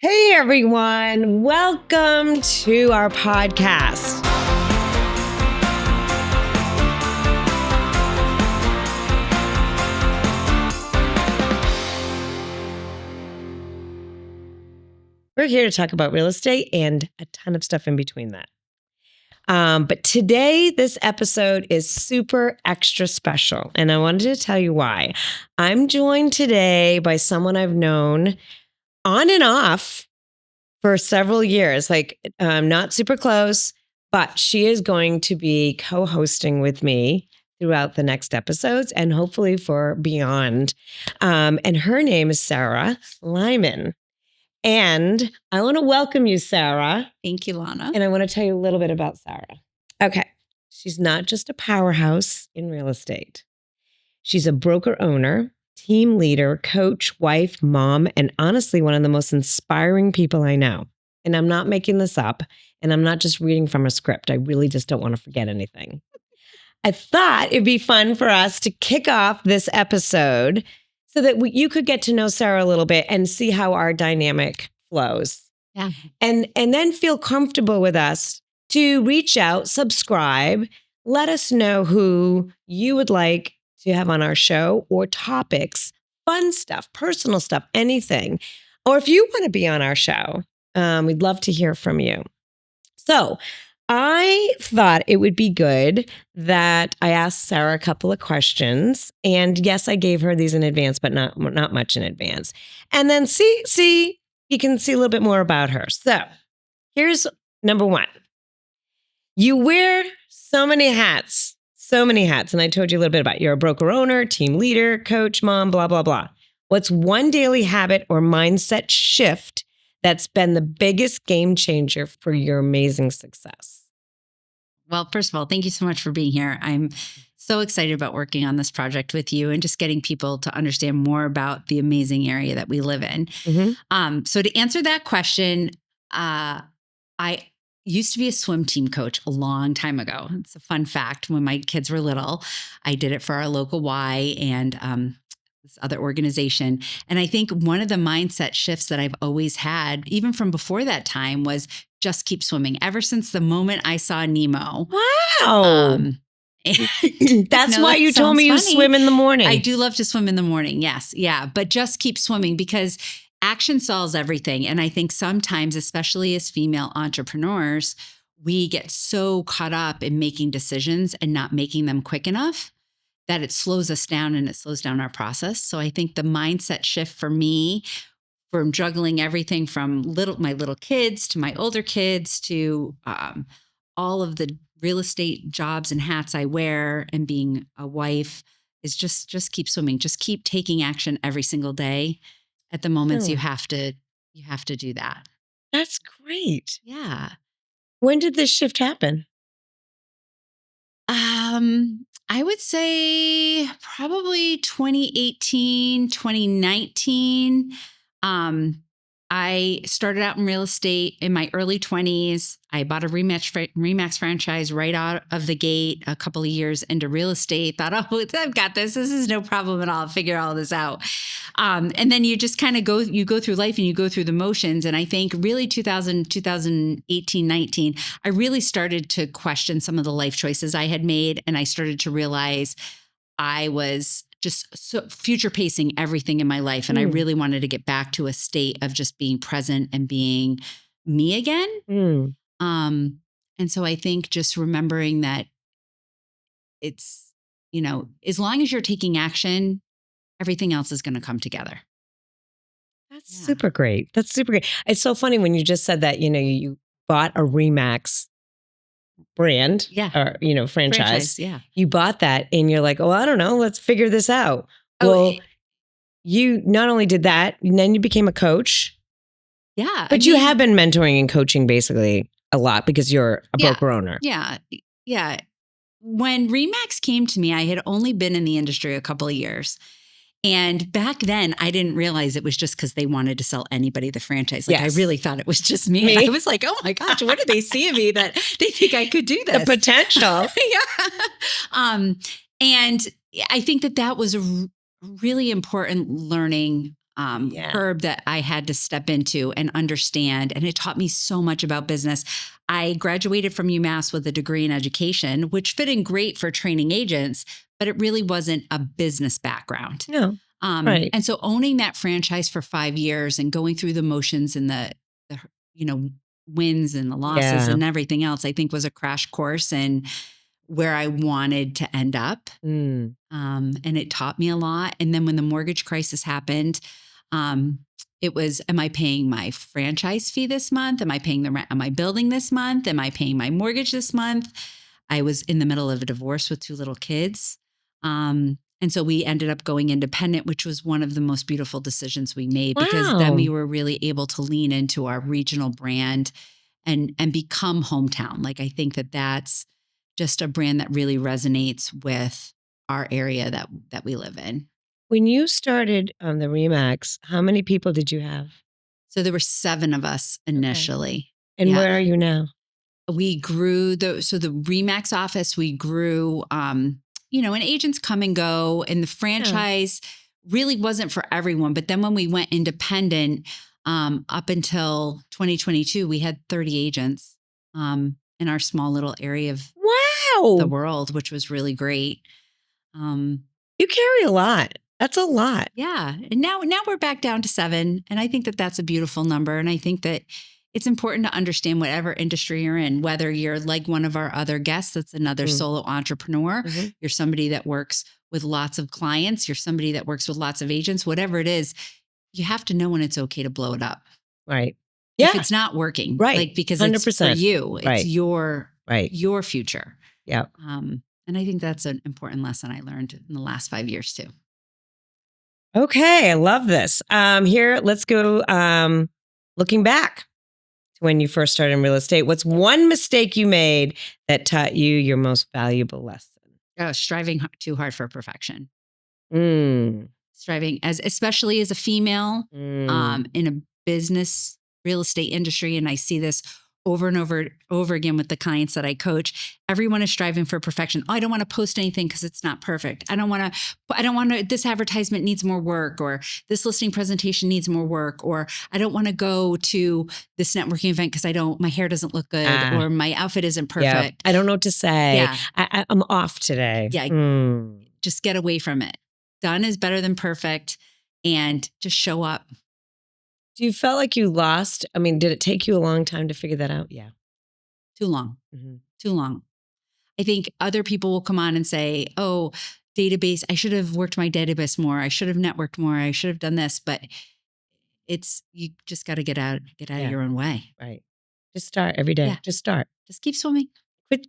Hey, everyone. Welcome to our podcast. We're here to talk about real estate and a ton of stuff in between that. But today, this episode is super extra special, and I wanted to tell you why. I'm joined today by someone I've known on and off for several years, not super close, but she is going to be co-hosting with me throughout the next episodes and hopefully for beyond. And her name is Sara Lyman. And I want to welcome you, Sara. Thank you, Lana. And I want to tell you a little bit about Sara. Okay. She's not just a powerhouse in real estate. She's a broker owner, team leader, coach, wife, mom, and honestly, one of the most inspiring people I know. And I'm not making this up, and I'm not just reading from a script. I really just don't want to forget anything. I thought it'd be fun for us to kick off this episode so that you could get to know Sara a little bit and see how our dynamic flows. Yeah. And then feel comfortable with us to reach out, subscribe, let us know who you would like to have on our show or topics, fun stuff, personal stuff, anything. Or if you want to be on our show, we'd love to hear from you. So I thought it would be good that I asked Sara a couple of questions. And yes, I gave her these in advance, but not much in advance. And then you can see a little bit more about her. So here's number one. You wear so many hats. And I told you a little bit about it. You're a broker owner, team leader, coach, mom, blah, blah, blah. What's one daily habit or mindset shift that's been the biggest game changer for your amazing success? Well, first of all, thank you so much for being here. I'm so excited about working on this project with you and just getting people to understand more about the amazing area that we live in. Mm-hmm. So to answer that question, I used to be a swim team coach a long time ago. It's a fun fact. When my kids were little, I did it for our local Y and this other organization. And I think one of the mindset shifts that I've always had, even from before that time, was just keep swimming. Ever since the moment I saw Nemo. Wow. That's why you told me you swim in the morning. I do love to swim in the morning. Yes. Yeah. But just keep swimming because action solves everything. And I think sometimes, especially as female entrepreneurs, we get so caught up in making decisions and not making them quick enough that it slows us down and it slows down our process. So I think the mindset shift for me, from juggling everything from my little kids to my older kids to all of the real estate jobs and hats I wear and being a wife, is just keep swimming. Just keep taking action every single day. At the moments you have to do that. That's great. Yeah. When did this shift happen? I would say probably 2018, 2019. I started out in real estate in my early 20s. I bought a Remax franchise right out of the gate a couple of years into real estate. Thought, oh, I've got this. This is no problem at all. I'll figure all this out. And then you just kind of go through life and you go through the motions. And I think really 2018, 19, I really started to question some of the life choices I had made. And I started to realize I was just so future pacing everything in my life. And I really wanted to get back to a state of just being present and being me again. And so I think just remembering that it's, as long as you're taking action, everything else is going to come together. That's super great. That's super great. It's so funny when you just said that, you bought a Remax brand or, franchise. Yeah. You bought that and you're like, oh, I don't know. Let's figure this out. Well, you not only did that, and then you became a coach. Yeah. But you have been mentoring and coaching basically a lot because you're a broker owner. Yeah. Yeah. When Remax came to me, I had only been in the industry a couple of years. And back then, I didn't realize it was just because they wanted to sell anybody the franchise. I really thought it was just me. I was like, oh my gosh, what did they see in me that they think I could do this? The potential. And I think that was a really important learning curb that I had to step into and understand. And it taught me so much about business. I graduated from UMass with a degree in education, which fit in great for training agents, but it really wasn't a business background. No. Right. And so owning that franchise for 5 years and going through the motions and the wins and the losses and everything else, I think was a crash course in where I wanted to end up. And it taught me a lot. And then when the mortgage crisis happened, it was, am I paying my franchise fee this month? Am I paying the rent on my building this month? Am I paying my mortgage this month? I was in the middle of a divorce with 2 little kids. And so we ended up going independent, which was one of the most beautiful decisions we made because then we were really able to lean into our regional brand and become hometown. Like, I think that that's just a brand that really resonates with our area that we live in. When you started on the Remax, how many people did you have? So there were 7 of us initially. And where are you now? We grew the Remax office, we grew, and agents come and go, and the franchise really wasn't for everyone. But then when we went independent, up until 2022, we had 30 agents in our small little area of the world, which was really great. You carry a lot. That's a lot. Yeah. And now we're back down to 7. And I think that that's a beautiful number. And I think that it's important to understand whatever industry you're in, whether you're like one of our other guests, that's another solo entrepreneur. You're somebody that works with lots of clients. You're somebody that works with lots of agents, whatever it is, you have to know when it's okay to blow it up. Right. If it's not working. Right. Like, because 100%. it's for you. It's your future. Yeah. And I think that's an important lesson I learned in the last 5 years too. Okay. I love this. Here, let's go looking back to when you first started in real estate. What's one mistake you made that taught you your most valuable lesson? Striving too hard for perfection. Mm. Striving, especially as a female in a business real estate industry. And I see this over and over again with the clients that I coach. Everyone is striving for perfection. Oh, I don't want to post anything because it's not perfect. I don't want to, this advertisement needs more work, or this listing presentation needs more work, or I don't want to go to this networking event because my hair doesn't look good, or my outfit isn't perfect. I don't know what to say. Yeah. I'm off today. Yeah. Just get away from it. Done is better than perfect, and just show up. Do you felt like you lost? I mean, did it take you a long time to figure that out? Yeah. Too long. Too long. I think other people will come on and say, oh, database, I should have worked my database more. I should have networked more. I should have done this. But you just got to get out of your own way. Right. Just start every day. Yeah. Just start. Just keep swimming.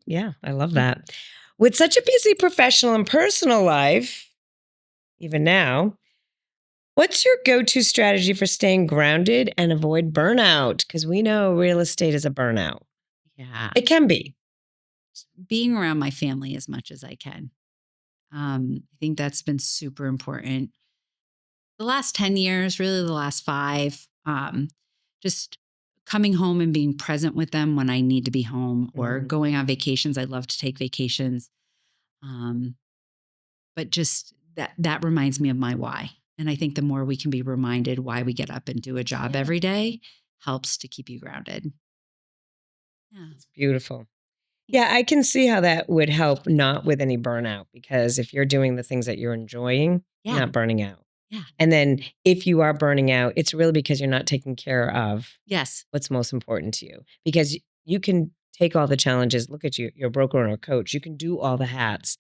Yeah, I love that. With such a busy professional and personal life, even now, what's your go-to strategy for staying grounded and avoid burnout? Because we know real estate is a burnout. Yeah. It can be. Being around my family as much as I can. I think that's been super important. The last 10 years, really the last 5, just coming home and being present with them when I need to be home, or going on vacations. I love to take vacations. But just that reminds me of my why. And I think the more we can be reminded why we get up and do a job every day helps to keep you grounded. Yeah. It's beautiful. Yeah, I can see how that would help, not with any burnout, because if you're doing the things that you're enjoying, you're not burning out. Yeah. And then if you are burning out, it's really because you're not taking care of what's most important to you. Because you can take all the challenges. Look at you. You're a broker or a coach. You can do all the hats.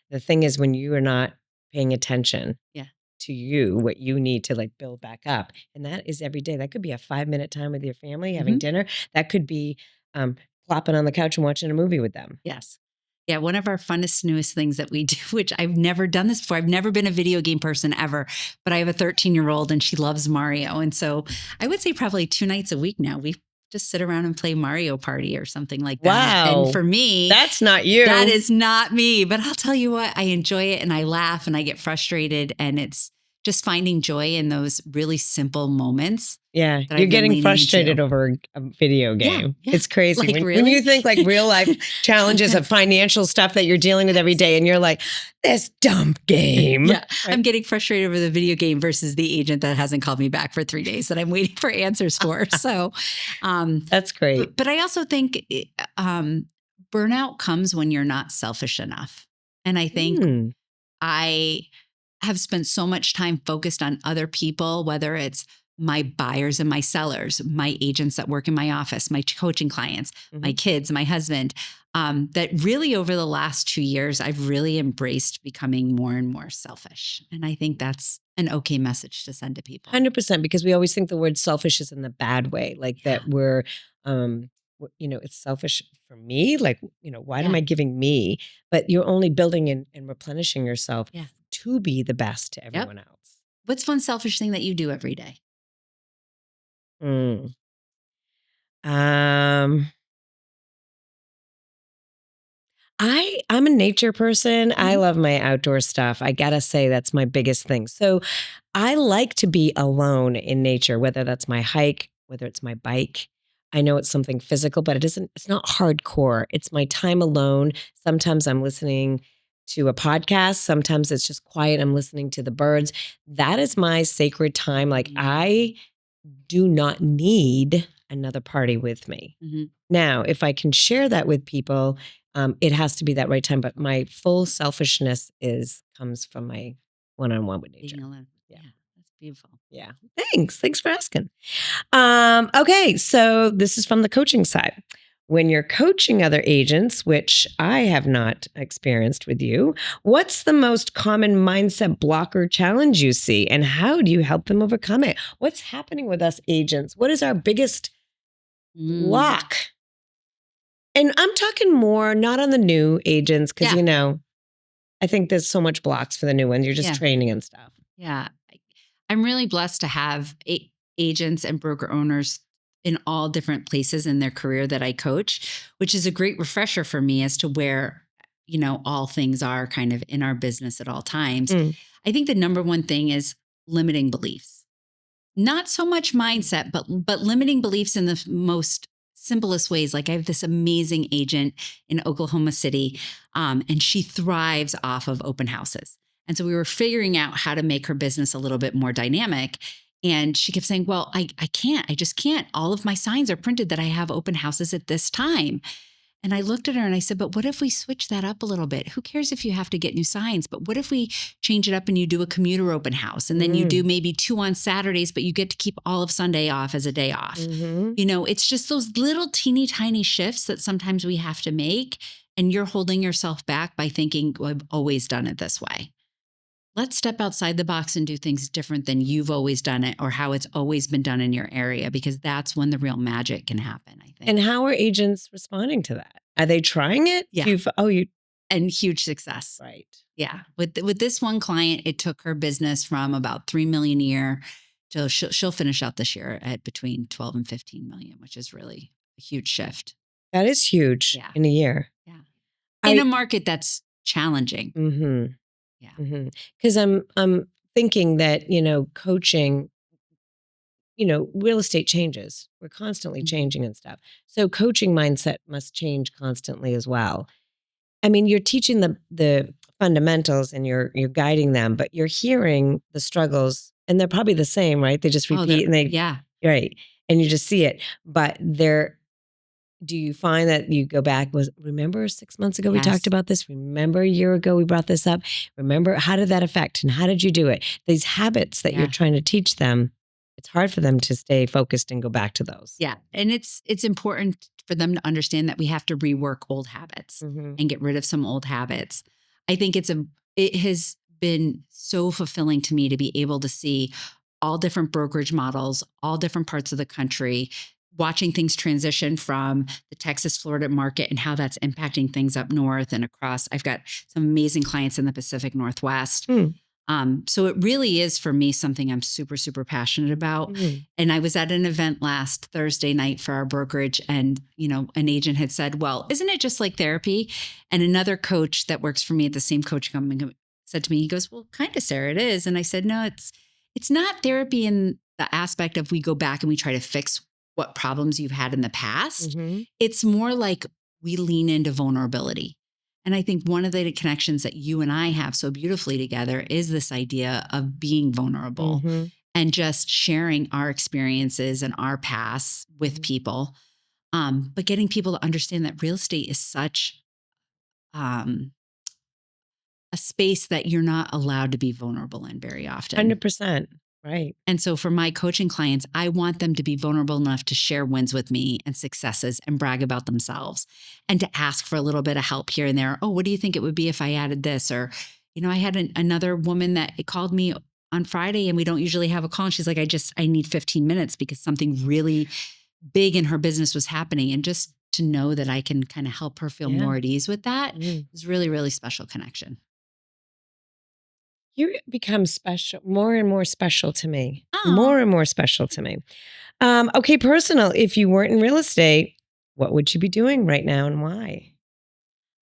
The thing is, when you are not paying attention to you, what you need to build back up. And that is every day. That could be a 5-minute time with your family, having dinner. That could be plopping on the couch and watching a movie with them. Yes. Yeah. One of our funnest, newest things that we do, which I've never done this before. I've never been a video game person ever, but I have a 13-year-old and she loves Mario. And so I would say probably 2 nights a week now, we just sit around and play Mario Party or something like that. Wow. And for me, that's not you. That is not me. But I'll tell you what, I enjoy it and I laugh and I get frustrated. And it's just finding joy in those really simple moments. Yeah, that you're I've been getting leaning frustrated into. over a video game. Yeah. It's crazy. Like, When really? you think like real life challenges of financial stuff that you're dealing with every day, and you're like, this dumb game. Yeah. Right? I'm getting frustrated over the video game versus the agent that hasn't called me back for 3 days that I'm waiting for answers for. So, That's great. but I also think burnout comes when you're not selfish enough. And I think Mm. I have spent so much time focused on other people, whether it's my buyers and my sellers, my agents that work in my office, my coaching clients, my kids, my husband, that really over the last 2 years, I've really embraced becoming more and more selfish. And I think that's an okay message to send to people. 100%, because we always think the word selfish is in the bad way, like that we're, it's selfish for me. Like, why am I giving me? But you're only building and replenishing yourself to be the best to everyone else. What's one selfish thing that you do every day? Mm. I'm a nature person. I love my outdoor stuff. I gotta say that's my biggest thing. So I like to be alone in nature, whether that's my hike, whether it's my bike. I know it's something physical, but it's not hardcore. It's my time alone. Sometimes I'm listening to a podcast. Sometimes it's just quiet. I'm listening to the birds. That is my sacred time. Like I do not need another party with me. Now, if I can share that with people, it has to be that right time. But my full selfishness comes from my one-on-one with nature. Being alone. Yeah, that's beautiful. Yeah. Thanks for asking. Okay, so this is from the coaching side. When you're coaching other agents, which I have not experienced with you, what's the most common mindset blocker challenge you see, and how do you help them overcome it? What's happening with us agents? What is our biggest block? And I'm talking more not on the new agents, because I think there's so much blocks for the new ones. You're just training and stuff. Yeah. I'm really blessed to have agents and broker owners in all different places in their career that I coach, which is a great refresher for me as to where, all things are kind of in our business at all times. I think the number one thing is limiting beliefs. Not so much mindset, but limiting beliefs in the most simplest ways. Like I have this amazing agent in Oklahoma City, and she thrives off of open houses. And so we were figuring out how to make her business a little bit more dynamic. And she kept saying, well, I can't. I just can't. All of my signs are printed that I have open houses at this time. And I looked at her and I said, but what if we switch that up a little bit? Who cares if you have to get new signs? But what if we change it up and you do a commuter open house, and then you do maybe 2 on Saturdays, but you get to keep all of Sunday off as a day off? It's just those little teeny tiny shifts that sometimes we have to make. And you're holding yourself back by thinking, well, I've always done it this way. Let's step outside the box and do things different than you've always done it or how it's always been done in your area, because that's when the real magic can happen, I think. And how are agents responding to that? Are they trying it? Yeah. You and huge success. Right. Yeah. With this one client, it took her business from about 3 million a year to she'll finish out this year at between 12 and 15 million, which is really a huge shift. That is huge in a year. Yeah. In a market that's challenging. Yeah. Because I'm thinking that, coaching, real estate changes. We're constantly changing and stuff. So coaching mindset must change constantly as well. I mean, you're teaching the fundamentals and you're guiding them, but you're hearing the struggles, and they're probably the same, right? They just repeat right. And you just see it. But do you find that you go back, remember 6 months ago we talked about this? Remember a year ago we brought this up? Remember, how did that affect and how did you do it? These habits that you're trying to teach them, it's hard for them to stay focused and go back to those. Yeah. And it's important for them to understand that we have to rework old habits and get rid of some old habits. I think it has been so fulfilling to me to be able to see all different brokerage models, all different parts of the country, watching things transition from the Texas, Florida market and how that's impacting things up north and across. I've got some amazing clients in the Pacific Northwest. So it really is for me something I'm super, super passionate about. And I was at an event last Thursday night for our brokerage, and an agent had said, well, isn't it just like therapy? And another coach that works for me at the same coaching company said to me, he goes, well, kind of, Sarah, it is. And I said, no, it's not therapy in the aspect of we go back and we try to fix what problems you've had in the past. Mm-hmm. It's more like we lean into vulnerability. And I think one of the connections that you and I have so beautifully together is this idea of being vulnerable Mm-hmm. and just sharing our experiences and our pasts with people. But getting people to understand that real estate is such a space that you're not allowed to be vulnerable in very often. 100%. Right. And so for my coaching clients, I want them to be vulnerable enough to share wins with me and successes and brag about themselves and to ask for a little bit of help here and there. Oh, what do you think it would be if I added this? Or, I had another woman that called me on Friday and we don't usually have a call. And she's like, I need 15 minutes because something really big in her business was happening. And just to know that I can kind of help her feel more at ease with that is really, really special connection. You become special, more and more special to me. Aw. More and more special to me. Okay, personal. If you weren't in real estate, what would you be doing right now and why?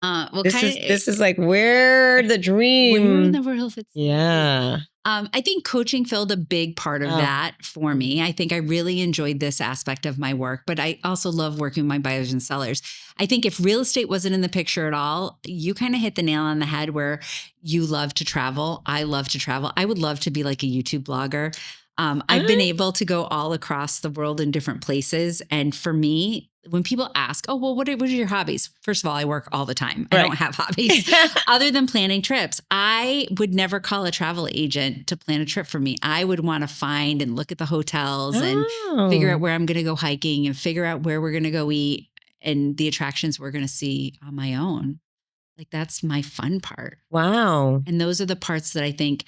Well, This is like where the dream. where in the world it's Yeah. I think coaching filled a big part of that for me. I think I really enjoyed this aspect of my work, but I also love working with my buyers and sellers. I think if real estate wasn't in the picture at all, you kind of hit the nail on the head where you love to travel. I love to travel. I would love to be like a YouTube blogger. I've been able to go all across the world in different places. And for me, when people ask, oh, well, what are your hobbies? First of all, I work all the time. I don't have hobbies other than planning trips. I would never call a travel agent to plan a trip for me. I would want to find and look at the hotels and figure out where I'm going to go hiking and figure out where we're going to go eat and the attractions we're going to see on my own. Like that's my fun part. Wow. And those are the parts that I think,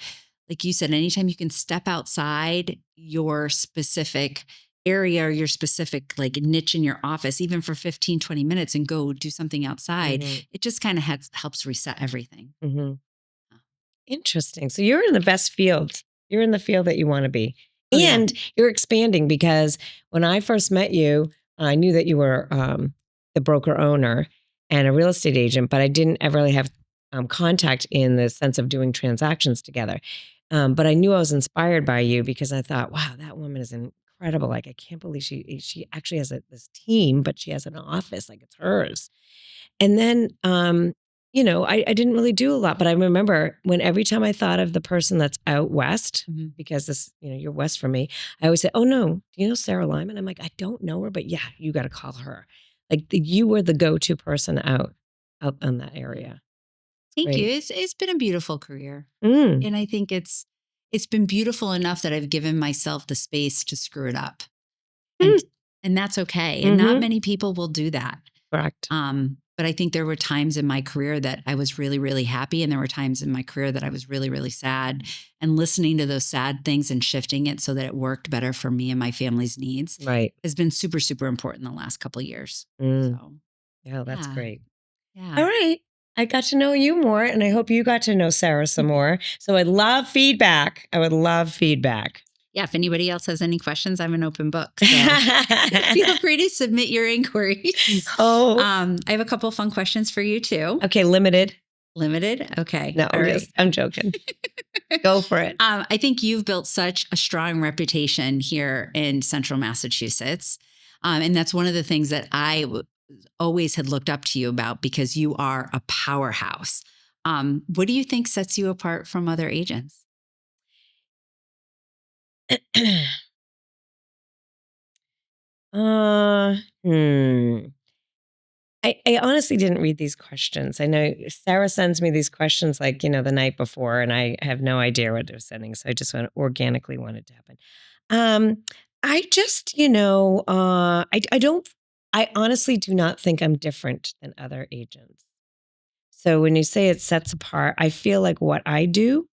like you said, anytime you can step outside your specific area or your specific like niche in your office, even for 15, 20 minutes and go do something outside, it just kind of helps reset everything. Mm-hmm. Interesting. So you're in the best field. You're in the field that you want to be. Oh, yeah. And you're expanding because when I first met you, I knew that you were the broker owner and a real estate agent, but I didn't ever really have contact in the sense of doing transactions together. But I knew I was inspired by you because I thought, wow, that woman is incredible. Like, I can't believe she actually has this team, but she has an office like it's hers. And then, I didn't really do a lot, but I remember when every time I thought of the person that's out west, because this, you're west from me, I always say, oh no, do you know Sara Lyman? I'm like, I don't know her, but yeah, you got to call her. Like you were the go-to person out in that area. Thank Great. you. It's been a beautiful career. Mm. And I think it's been beautiful enough that I've given myself the space to screw it up. And that's okay. And not many people will do that. Correct. But I think there were times in my career that I was really, really happy. And there were times in my career that I was really, really sad. And listening to those sad things and shifting it so that it worked better for me and my family's needs has been super, super important the last couple of years. So, yeah, that's great. Yeah. All right. I got to know you more, and I hope you got to know Sara some more. So I'd love feedback. I would love feedback. Yeah, if anybody else has any questions, I'm an open book. So feel free to submit your inquiries. I have a couple of fun questions for you too. Okay, limited. Limited? Okay. No, I'm joking. Go for it. I think you've built such a strong reputation here in Central Massachusetts. And that's one of the things that I always had looked up to you about because you are a powerhouse. What do you think sets you apart from other agents? I honestly didn't read these questions. I know Sara sends me these questions like, the night before, and I have no idea what they're sending. So I just organically wanted to happen. I just, I honestly do not think I'm different than other agents. So when you say it sets apart, I feel like what I do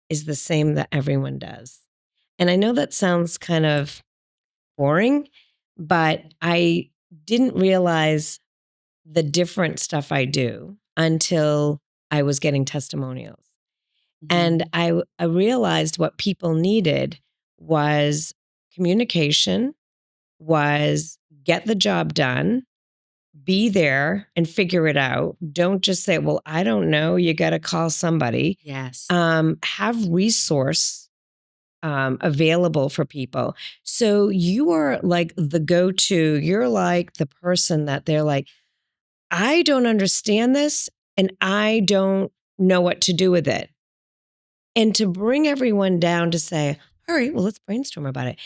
is the same that everyone does. And I know that sounds kind of boring, but I didn't realize the different stuff I do until I was getting testimonials. And I realized what people needed was communication, was get the job done, be there and figure it out. Don't just say, well, I don't know. You got to call somebody. Yes. Have resource available for people. So you are like the go-to. You're like the person that they're like, I don't understand this and I don't know what to do with it. And to bring everyone down to say, all right, well, let's brainstorm about it.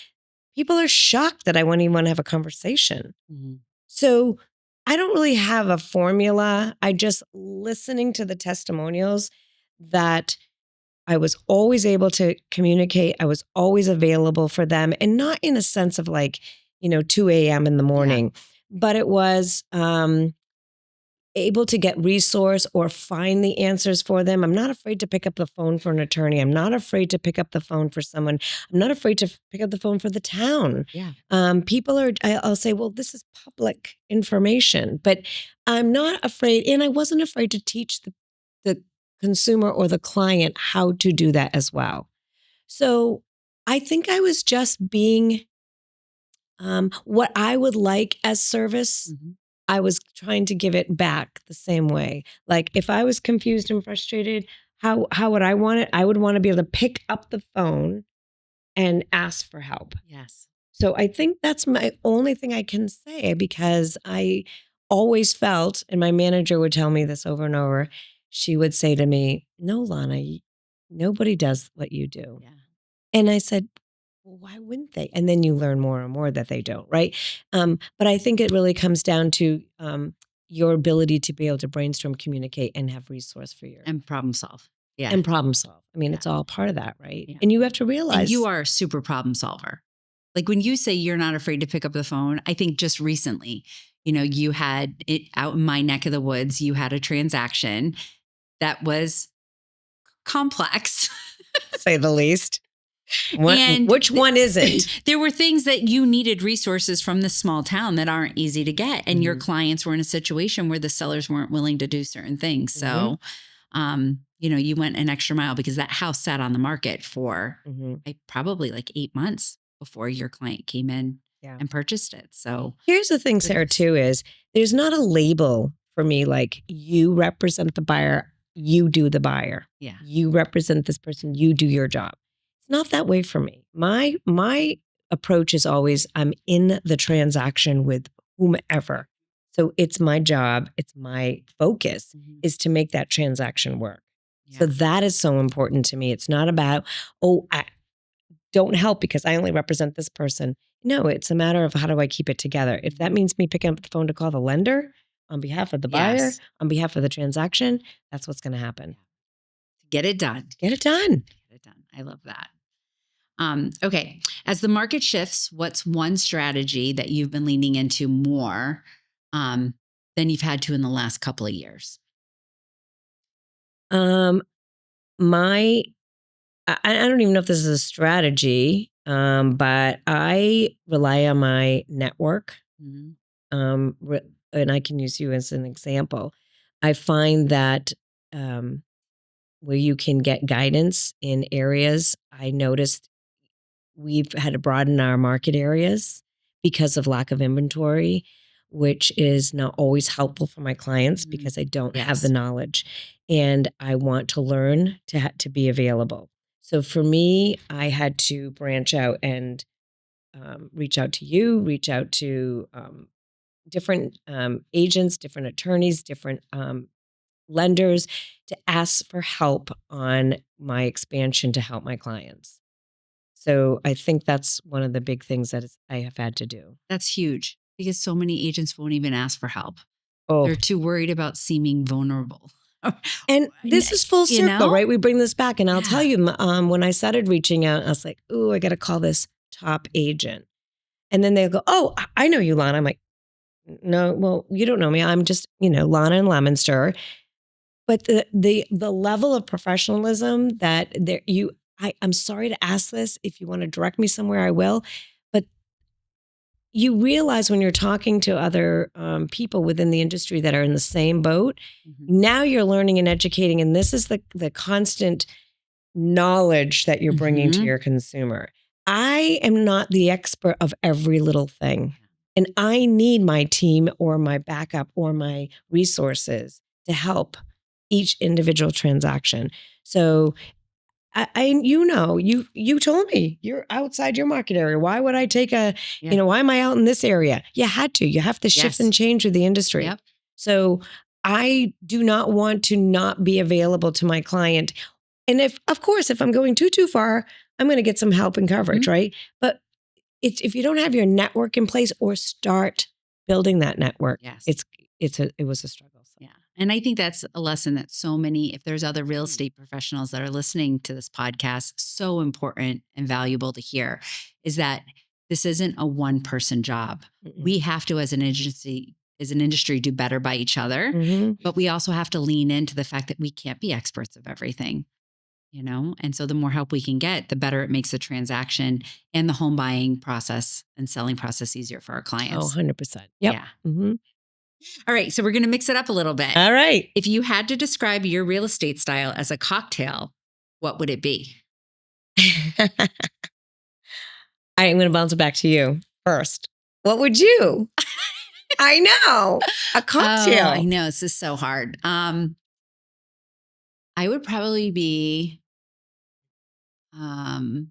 People are shocked that I won't even want to have a conversation. Mm-hmm. So I don't really have a formula. I just listening to the testimonials that I was always able to communicate. I was always available for them, and not in a sense of like, 2 a.m. in the morning, but it was able to get resource or find the answers for them. I'm not afraid to pick up the phone for an attorney. I'm not afraid to pick up the phone for someone. I'm not afraid to pick up the phone for the town. Yeah. People are, I'll say, well, this is public information, but I'm not afraid. And I wasn't afraid to teach the consumer or the client how to do that as well. So I think I was just being what I would like as service. Mm-hmm. I was trying to give it back the same way. Like if I was confused and frustrated, how would I want it? I would want to be able to pick up the phone and ask for help. Yes. So I think that's my only thing I can say, because I always felt, and my manager would tell me this over and over, she would say to me, no, Lana, nobody does what you do. Yeah. And I said, well, why wouldn't they? And then you learn more and more that they don't, right? But I think it really comes down to your ability to be able to brainstorm, communicate, and have resource for your And problem solve. Yeah. and problem solve. I mean, Yeah. it's all part of that, right? Yeah. And you have to realize And you are a super problem solver. Like when you say you're not afraid to pick up the phone, I think just recently, you had it out in my neck of the woods, you had a transaction that was complex. say the least. And Which one isn't? There were things that you needed resources from the small town that aren't easy to get. And your clients were in a situation where the sellers weren't willing to do certain things. So, you went an extra mile because that house sat on the market for probably like 8 months before your client came in and purchased it. So here's the thing, Sarah, too, is there's not a label for me like you represent the buyer, you do the buyer. Yeah. You represent this person, you do your job. It's not that way for me. My approach is always I'm in the transaction with whomever. So it's my job, it's my focus is to make that transaction work. Yeah. So that is so important to me. It's not about, I don't help because I only represent this person. No, it's a matter of how do I keep it together? If that means me picking up the phone to call the lender on behalf of the buyer, on behalf of the transaction, that's what's going to happen. Get it done. Get it done. Get it done. I love that. Okay. As the market shifts, what's one strategy that you've been leaning into more than you've had to in the last couple of years? I don't even know if this is a strategy, but I rely on my network. And I can use you as an example. I find that where you can get guidance in areas, I noticed we've had to broaden our market areas because of lack of inventory, which is not always helpful for my clients because I don't have the knowledge. And I want to learn to be available. So for me, I had to branch out and reach out to you, reach out to different agents, different attorneys, different lenders to ask for help on my expansion to help my clients. So I think that's one of the big things that I have had to do. That's huge because so many agents won't even ask for help. Oh. They're too worried about seeming vulnerable. And this is full circle, right? We bring this back. And I'll tell you, when I started reaching out, I was like, ooh, I got to call this top agent. And then they'll go, oh, I know you, Lana. I'm like, no, well, you don't know me. I'm just, Lana in Leominster. But the level of professionalism that I'm sorry to ask this. If you want to direct me somewhere, I will. But you realize when you're talking to other people within the industry that are in the same boat, now you're learning and educating. And this is the constant knowledge that you're bringing to your consumer. I am not the expert of every little thing. And I need my team or my backup or my resources to help each individual transaction. So you told me you're outside your market area. Why would I take why am I out in this area? You had to. You have to shift and change with the industry. Yep. So I do not want to not be available to my client. And if I'm going too far, I'm going to get some help and coverage, right? But if you don't have your network in place or start building that network, Yes. it was a struggle. So. Yeah. And I think that's a lesson that so many, if there's other real estate professionals that are listening to this podcast, so important and valuable to hear is that this isn't a one person job. Mm-mm. We have to, as an industry, do better by each other. Mm-hmm. But we also have to lean into the fact that we can't be experts of everything, And so the more help we can get, the better it makes the transaction and the home buying process and selling process easier for our clients. 100%. Yep. Yeah. Mm-hmm. All right. So we're going to mix it up a little bit. All right. If you had to describe your real estate style as a cocktail, what would it be? I'm going to bounce it back to you first. What would you? I know. A cocktail. Oh, I know. This is so hard. I would probably be, God,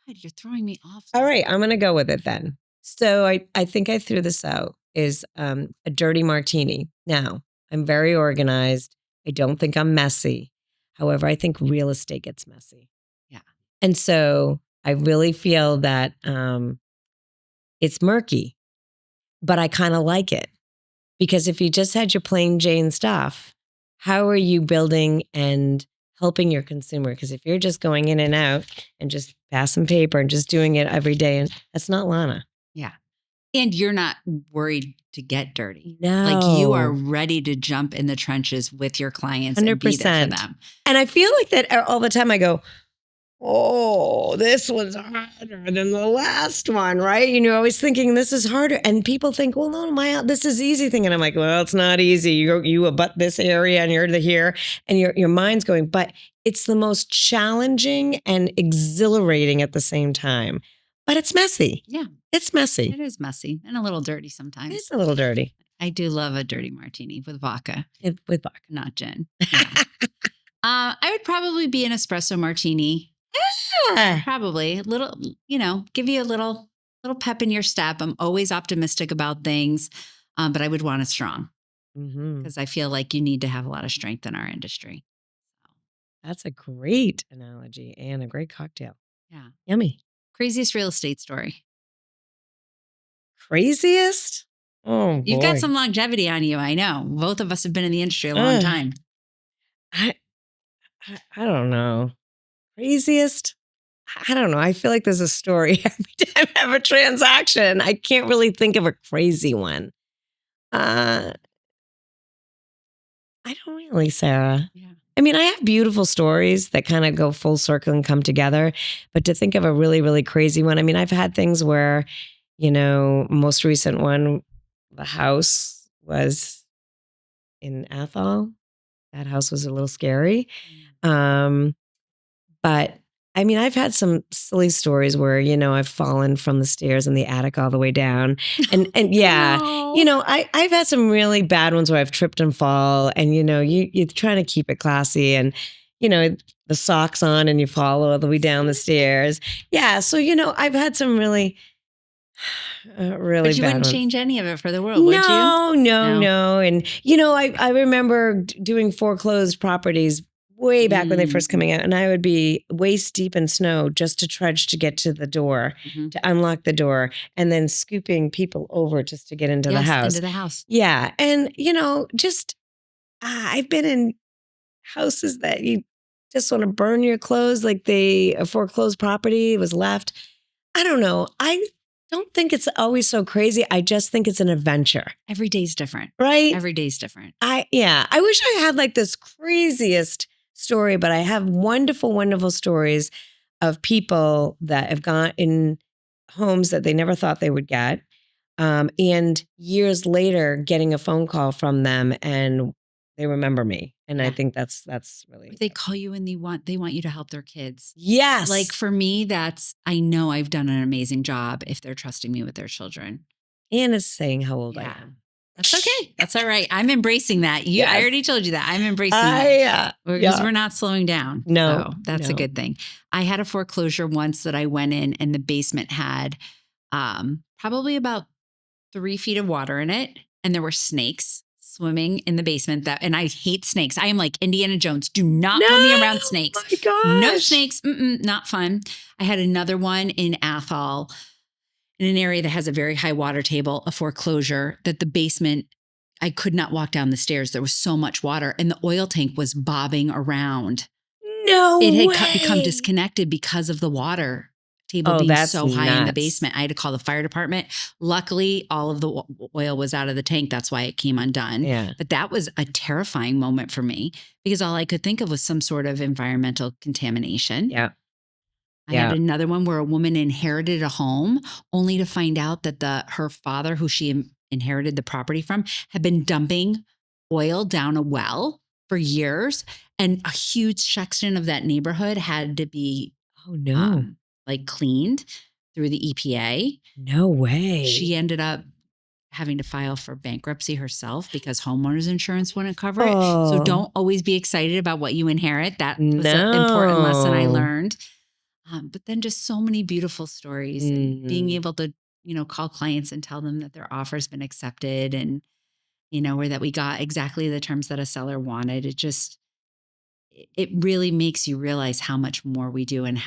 you're throwing me off. All right. I'm going to go with it then. So I think I threw this out is a dirty martini. Now, I'm very organized. I don't think I'm messy. However, I think real estate gets messy. Yeah. And so I really feel that it's murky, but I kind of like it. Because if you just had your plain Jane stuff, how are you building and helping your consumer? Because if you're just going in and out and just passing paper and just doing it every day, and that's not Lana. Yeah. And you're not worried to get dirty. No. Like you are ready to jump in the trenches with your clients 100%. And be there for them. And I feel like that all the time. I go, oh, this one's harder than the last one, right? And you're always thinking this is harder. And people think, well, no, this is easy thing. And I'm like, well, it's not easy. You abut this area and you're here and your mind's going, but it's the most challenging and exhilarating at the same time. But it's messy. Yeah. It's messy. It is messy and a little dirty sometimes. It's a little dirty. I do love a dirty martini with vodka. With vodka. Not gin. Yeah. I would probably be an espresso martini. Yeah. Probably a little, give you a little pep in your step. I'm always optimistic about things, but I would want it strong because I feel like you need to have a lot of strength in our industry. That's a great analogy and a great cocktail. Yeah. Yummy. Craziest real estate story. Craziest? Oh, boy. You've got some longevity on you. I know. Both of us have been in the industry a long time. I don't know. Craziest? I don't know. I feel like there's a story every time I have a transaction. I can't really think of a crazy one. I don't really, Sarah. Yeah. I mean, I have beautiful stories that kind of go full circle and come together. But to think of a really, really crazy one, I mean, I've had things where, most recent one, the house was in Athol. That house was a little scary. But I mean, I've had some silly stories where, I've fallen from the stairs in the attic all the way down. And yeah, no. I've had some really bad ones where I've tripped and fall and, you're trying to keep it classy and, the socks on and you fall all the way down the stairs. Yeah. So, I've had some really but you bad wouldn't ones. Change any of it for the world, would you? No. And, I remember doing foreclosed properties way back when they first coming out. And I would be waist deep in snow just to trudge to get to the door, to unlock the door, and then scooping people over just to get into the house. Into the house. Yeah. And, I've been in houses that you just want to burn your clothes, like a foreclosed property was left. I don't know. I don't think it's always so crazy. I just think it's an adventure. Every day's different. Right? Every day's different. I wish I had like this craziest story, but I have wonderful, wonderful stories of people that have gone in homes that they never thought they would get. And years later, getting a phone call from them and they remember me. And I think that's really, They call you and they want you to help their kids. yes. Like for me, I know I've done an amazing job if they're trusting me with their children. Anna's saying how old I Yeah. am. That's okay. That's all right. I'm embracing that. I Yes. already told you that. I'm embracing that. Because we're not slowing down. No, So that's a no. good thing. I had a foreclosure once that I went in and the basement had probably about 3 feet of water in it. And there were snakes swimming in the basement and I hate snakes. I am like Indiana Jones. Do not put me around snakes. Oh my gosh. No snakes. Not fun. I had another one in Athol in an area that has a very high water table, a foreclosure that the basement, I could not walk down the stairs. There was so much water and the oil tank was bobbing around. No It way. had become disconnected because of the water table being that's so high in the nuts. basement. I had to call the fire department. Luckily, all of the oil was out of the tank. That's why it came undone. Yeah. But that was a terrifying moment for me because all I could think of was some sort of environmental contamination. Yeah. I had another one where a woman inherited a home only to find out that her father, who she inherited the property from, had been dumping oil down a well for years. And a huge section of that neighborhood had to be like cleaned through the EPA. No way. She ended up having to file for bankruptcy herself because homeowners insurance wouldn't cover it. So don't always be excited about what you inherit. That was an important lesson I learned. But then just so many beautiful stories and being able to, call clients and tell them that their offer's been accepted and, or that we got exactly the terms that a seller wanted. It really makes you realize how much more we do and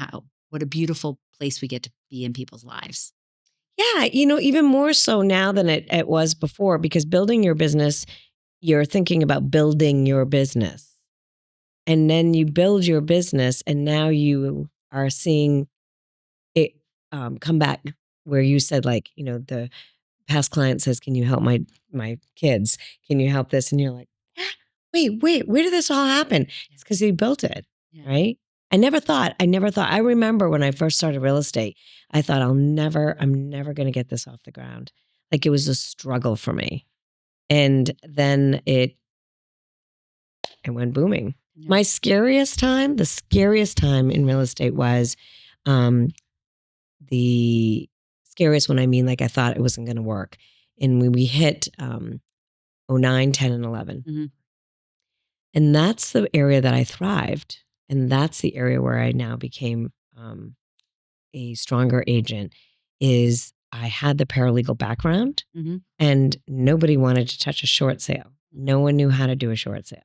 what a beautiful place we get to be in people's lives. Yeah. Even more so now than it was before, because building your business, you're thinking about building your business. And then you build your business and now you are seeing it come back where you said, like, the past client says, can you help my kids? Can you help this? And you're like, wait, where did this all happen? It's because you built it, right? I never thought. I remember when I first started real estate, I thought I'm never going to get this off the ground. Like it was a struggle for me. And then it went booming. Yeah. The scariest time in real estate was the scariest when I mean, like I thought it wasn't going to work. And when we hit 09, 10, and 11. Mm-hmm. And that's the area that I thrived. And that's the area where I now became a stronger agent is I had the paralegal background and nobody wanted to touch a short sale. No one knew how to do a short sale.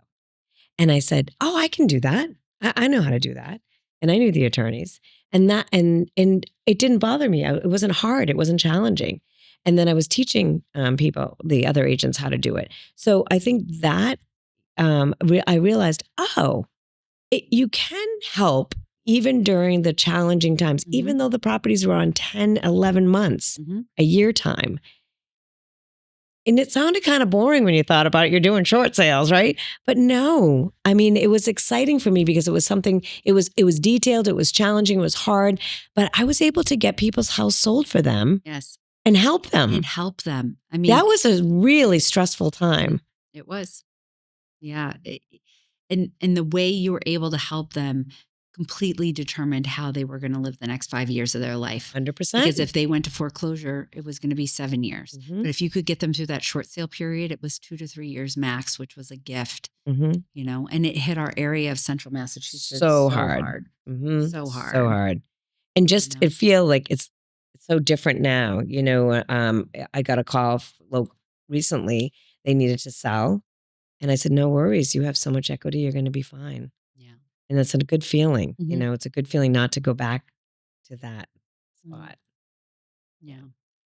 And I said, oh, I can do that. I know how to do that. And I knew the attorneys and it didn't bother me. It wasn't hard. It wasn't challenging. And then I was teaching people, the other agents, how to do it. So I think that I realized, you can help even during the challenging times, even though the properties were on 10, 11 months, a year time. And it sounded kind of boring when you thought about it. You're doing short sales, right? But no, I mean, it was exciting for me because it was something, it was detailed, it was challenging, it was hard, but I was able to get people's house sold for them. Yes. And help them. I mean, that was a really stressful time. It was. Yeah. And the way you were able to help them completely determined how they were going to live the next 5 years of their life. 100%. Because if they went to foreclosure, it was going to be 7 years. But if you could get them through that short sale period, it was 2 to 3 years max, which was a gift, and it hit our area of central Massachusetts so hard. So hard. So hard. And just, it feel like it's so different now. I got a call recently. They needed to sell. And I said, no worries. You have so much equity. You're going to be fine. Yeah. And that's a good feeling. It's a good feeling not to go back to that spot. Yeah.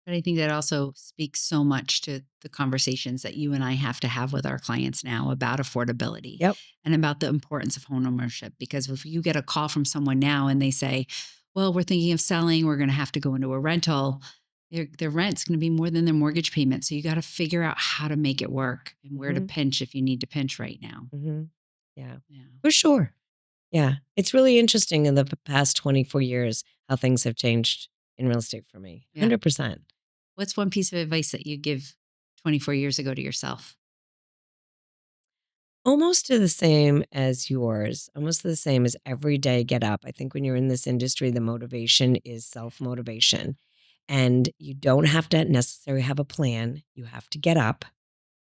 But I think that also speaks so much to the conversations that you and I have to have with our clients now about affordability and about the importance of home ownership. Because if you get a call from someone now and they say, well, we're thinking of selling, we're going to have to go into a rental, their rent's going to be more than their mortgage payment. So you got to figure out how to make it work and where to pinch if you need to pinch right now. Yeah, for sure. Yeah. It's really interesting in the past 24 years how things have changed in real estate for me. 100%. What's one piece of advice that you give 24 years ago to yourself? Almost to the same as yours, almost the same as every day get up. I think when you're in this industry, the motivation is self-motivation. And you don't have to necessarily have a plan. You have to get up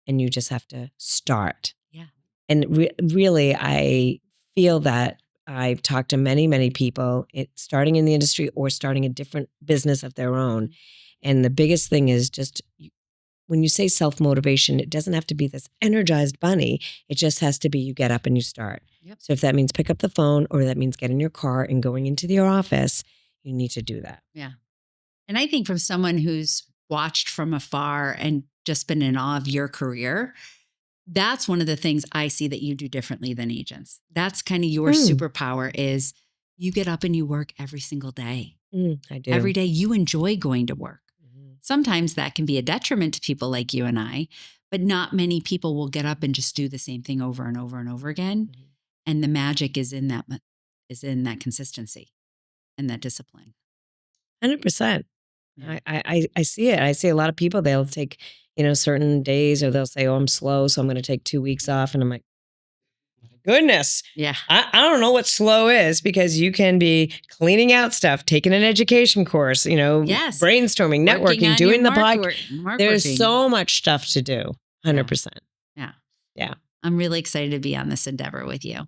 and you just have to start. Yeah. And really, I feel that I've talked to many, many people starting in the industry or starting a different business of their own. And the biggest thing is just when you say self motivation, it doesn't have to be this energized bunny. It just has to be you get up and you start. Yep. So if that means pick up the phone or that means get in your car and going into your office, you need to do that. Yeah. And I think from someone who's watched from afar and just been in awe of your career, that's one of the things I see that you do differently than agents. That's kind of your superpower is you get up and you work every single day. I do. Every day you enjoy going to work. Mhm. Sometimes that can be a detriment to people like you and I, but not many people will get up and just do the same thing over and over and over again. Mhm. And the magic is in that consistency and that discipline. 100%. Yeah. I see it. I see a lot of people, they'll take, certain days or they'll say, oh, I'm slow, so I'm going to take 2 weeks off. And I'm like, goodness. Yeah. I don't know what slow is because you can be cleaning out stuff, taking an education course, Yes. brainstorming, Working networking, on doing your the podcast. There's marketing. so much stuff to do. 100%. Yeah. Yeah. I'm really excited to be on this endeavor with you.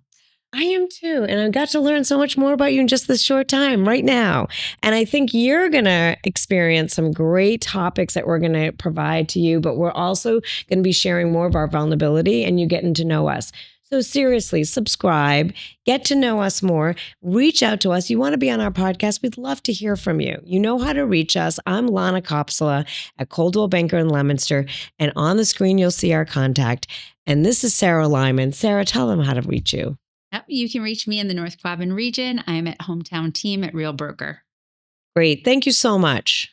I am too. And I've got to learn so much more about you in just this short time right now. And I think you're going to experience some great topics that we're going to provide to you, but we're also going to be sharing more of our vulnerability and you getting to know us. So seriously, subscribe, get to know us more, reach out to us. You want to be on our podcast? We'd love to hear from you. You know how to reach us. I'm Lana Kopsala at Coldwell Banker in Leominster. And on the screen, you'll see our contact. And this is Sara Lyman. Sara, tell them how to reach you. Yep, you can reach me in the North Quabbin region. I am at Hometown Team at Real Broker. Great. Thank you so much.